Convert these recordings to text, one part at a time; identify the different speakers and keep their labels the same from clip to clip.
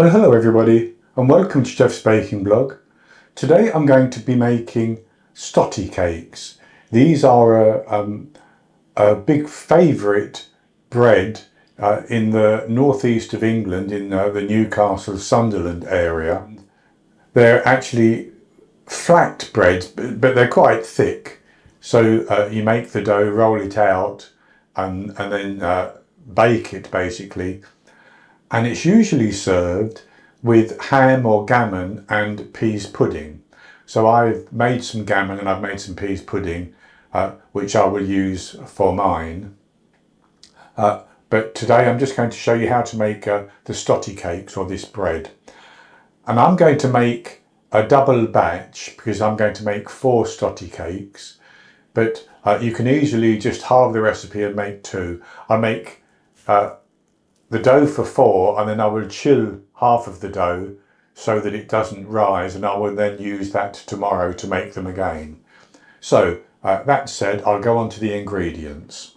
Speaker 1: Well, hello everybody and welcome to Jeff's Baking Blog. Today I'm going to be making Stottie cakes. These are a big favourite bread in the northeast of England, in the Newcastle, Sunderland area. They're actually flat breads, but they're quite thick. So you make the dough, roll it out and then bake it basically. And it's usually served with ham or gammon and peas pudding. So I've made some gammon and I've made some peas pudding, which I will use for mine. But today I'm just going to show you how to make the Stottie cakes, or this bread. And I'm going to make a double batch because I'm going to make 4 Stottie cakes. But you can easily just halve the recipe and make 2. I make the dough for 4 and then I will chill half of the dough so that it doesn't rise, and I will then use that tomorrow to make them again. So that said, I'll go on to the ingredients.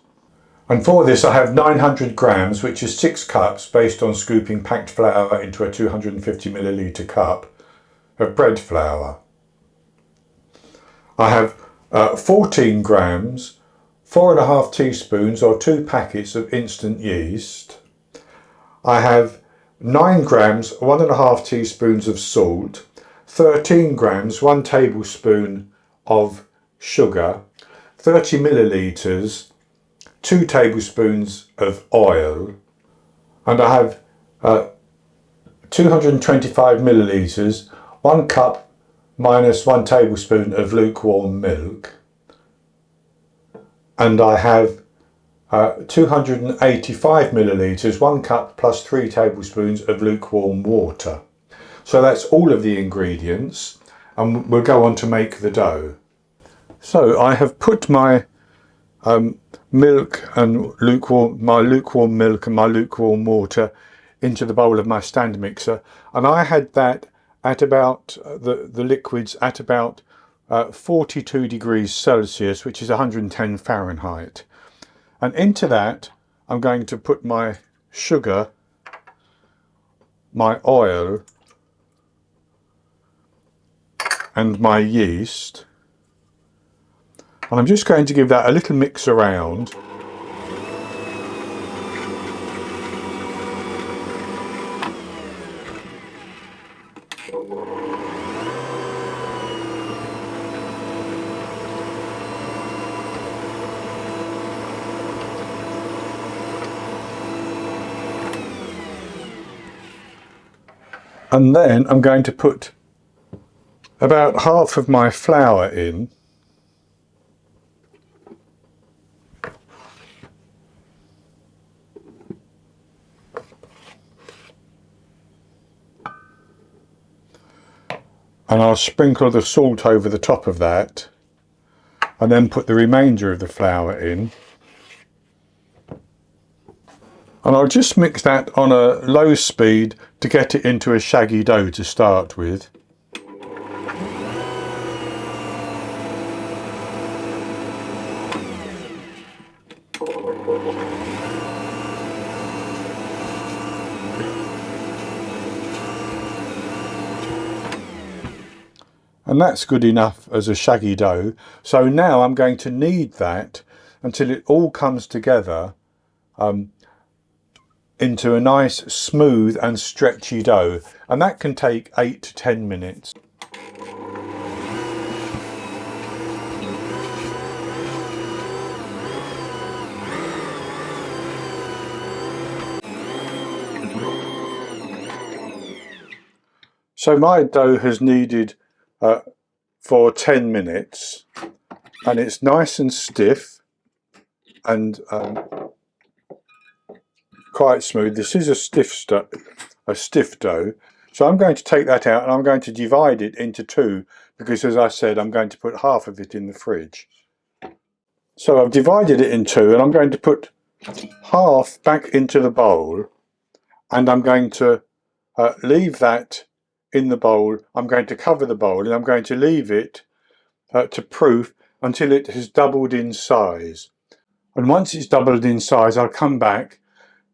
Speaker 1: And for this I have 900 grams, which is 6 cups based on scooping packed flour into a 250 milliliter cup of bread flour. I have 14 grams, 4.5 teaspoons or 2 packets of instant yeast. I have 9 grams, 1.5 teaspoons of salt, 13 grams, 1 tablespoon of sugar, 30 millilitres, 2 tablespoons of oil, and I have 225 millilitres, 1 cup minus 1 tablespoon of lukewarm milk, and I have 285 millilitres, 1 cup plus 3 tablespoons of lukewarm water. So that's all of the ingredients, and we'll go on to make the dough. So I have put my milk and lukewarm milk and my lukewarm water into the bowl of my stand mixer, and I had that at about the liquids at about 42 degrees Celsius, which is 110 Fahrenheit. And into that I'm going to put my sugar, my oil and my yeast, and I'm just going to give that a little mix around. And then I'm going to put about half of my flour in. And I'll sprinkle the salt over the top of that, and then put the remainder of the flour in. And I'll just mix that on a low speed to get it into a shaggy dough to start with. And that's good enough as a shaggy dough. So now I'm going to knead that until it all comes together into a nice smooth and stretchy dough, and that can take 8 to 10 minutes. So my dough has kneaded for 10 minutes and it's nice and stiff and quite smooth. This is a stiff dough. So I'm going to take that out and I'm going to divide it into 2 because, as I said, I'm going to put half of it in the fridge. So I've divided it in 2 and I'm going to put half back into the bowl, and I'm going to leave that in the bowl. I'm going to cover the bowl and I'm going to leave it to proof until it has doubled in size. And once it's doubled in size, I'll come back,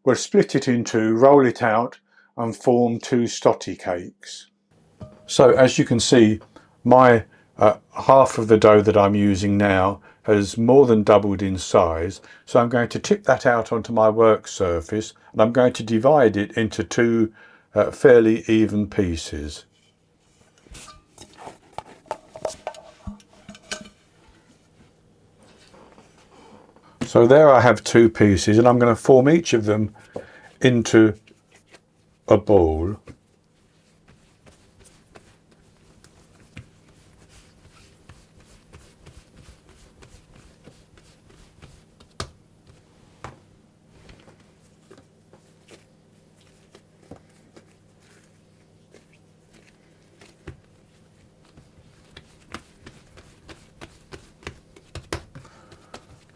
Speaker 1: we'll split it in 2, roll it out, and form 2 Stottie cakes. So as you can see, my half of the dough that I'm using now has more than doubled in size. So I'm going to tip that out onto my work surface, and I'm going to divide it into 2 fairly even pieces. So there I have 2 pieces, and I'm going to form each of them into a ball.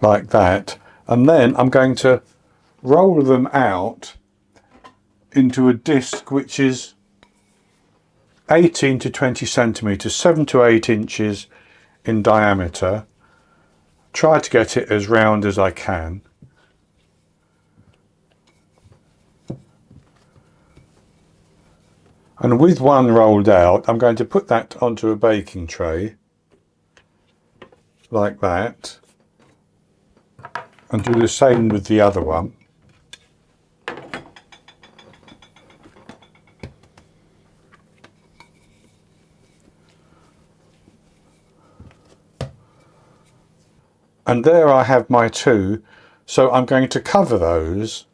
Speaker 1: Like that, and then I'm going to roll them out into a disc which is 18 to 20 centimetres, 7 to 8 inches in diameter. Try to get it as round as I can. And with one rolled out, I'm going to put that onto a baking tray like that, and do the same with the other one. And there I have my 2. So I'm going to cover those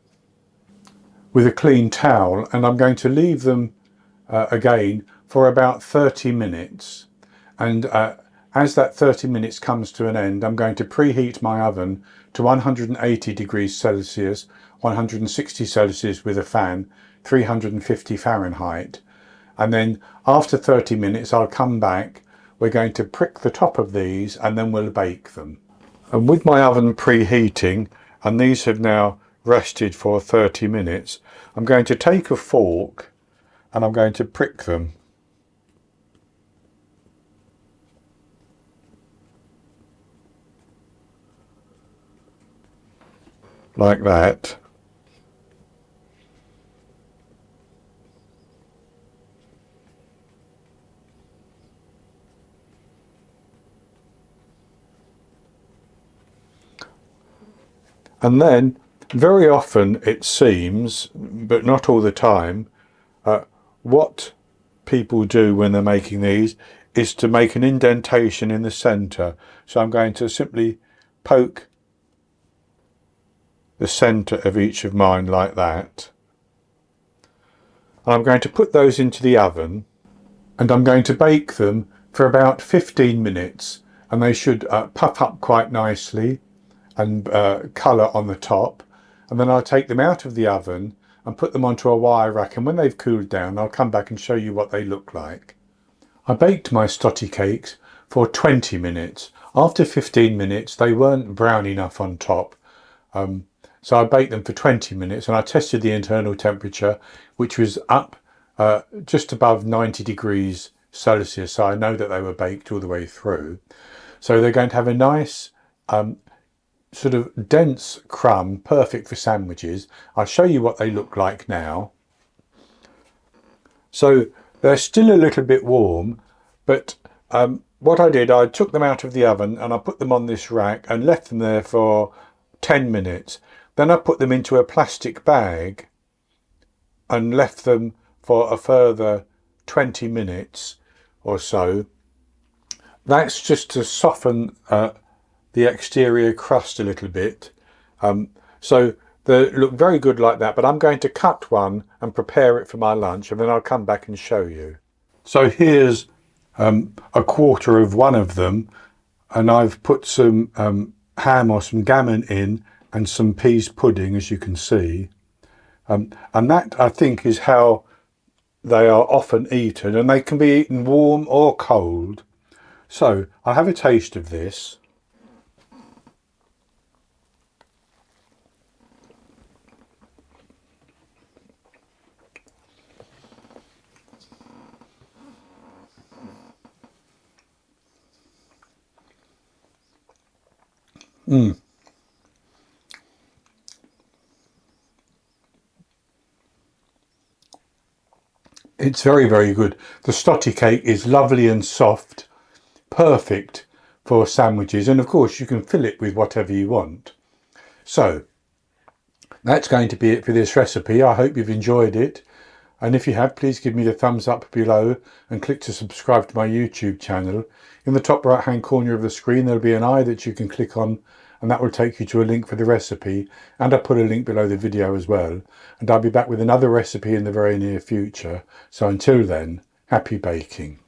Speaker 1: with a clean towel, and I'm going to leave them again for about 30 minutes. And as that 30 minutes comes to an end, I'm going to preheat my oven to 180 degrees Celsius, 160 Celsius with a fan, 350 Fahrenheit. And then after 30 minutes, I'll come back. We're going to prick the top of these, and then we'll bake them. And with my oven preheating, and these have now rested for 30 minutes, I'm going to take a fork and I'm going to prick them. Like that. And then, very often it seems, but not all the time, what people do when they're making these is to make an indentation in the centre. So I'm going to simply poke the centre of each of mine like that. And I'm going to put those into the oven, and I'm going to bake them for about 15 minutes, and they should puff up quite nicely and colour on the top. And then I'll take them out of the oven and put them onto a wire rack, and when they've cooled down I'll come back and show you what they look like. I baked my Stottie cakes for 20 minutes. After 15 minutes they weren't brown enough on top, so I baked them for 20 minutes, and I tested the internal temperature, which was up just above 90 degrees Celsius, so I know that they were baked all the way through. So they're going to have a nice sort of dense crumb, perfect for sandwiches. I'll show you what they look like now. So they're still a little bit warm, but what I did, I took them out of the oven and I put them on this rack and left them there for 10 minutes. Then I put them into a plastic bag and left them for a further 20 minutes or so. That's just to soften the exterior crust a little bit. So they look very good like that, but I'm going to cut one and prepare it for my lunch, and then I'll come back and show you. So here's a quarter of one of them, and I've put some ham or some gammon in and some peas pudding, as you can see. And that, I think, is how they are often eaten, and they can be eaten warm or cold. So I'll have a taste of this. It's very, very good. The Stottie cake is lovely and soft, perfect for sandwiches. And of course you can fill it with whatever you want. So that's going to be it for this recipe. I hope you've enjoyed it. And if you have, please give me the thumbs up below and click to subscribe to my YouTube channel. In the top right hand corner of the screen there'll be an eye that you can click on, and that will take you to a link for the recipe, and I'll put a link below the video as well. And I'll be back with another recipe in the very near future. So until then, happy baking.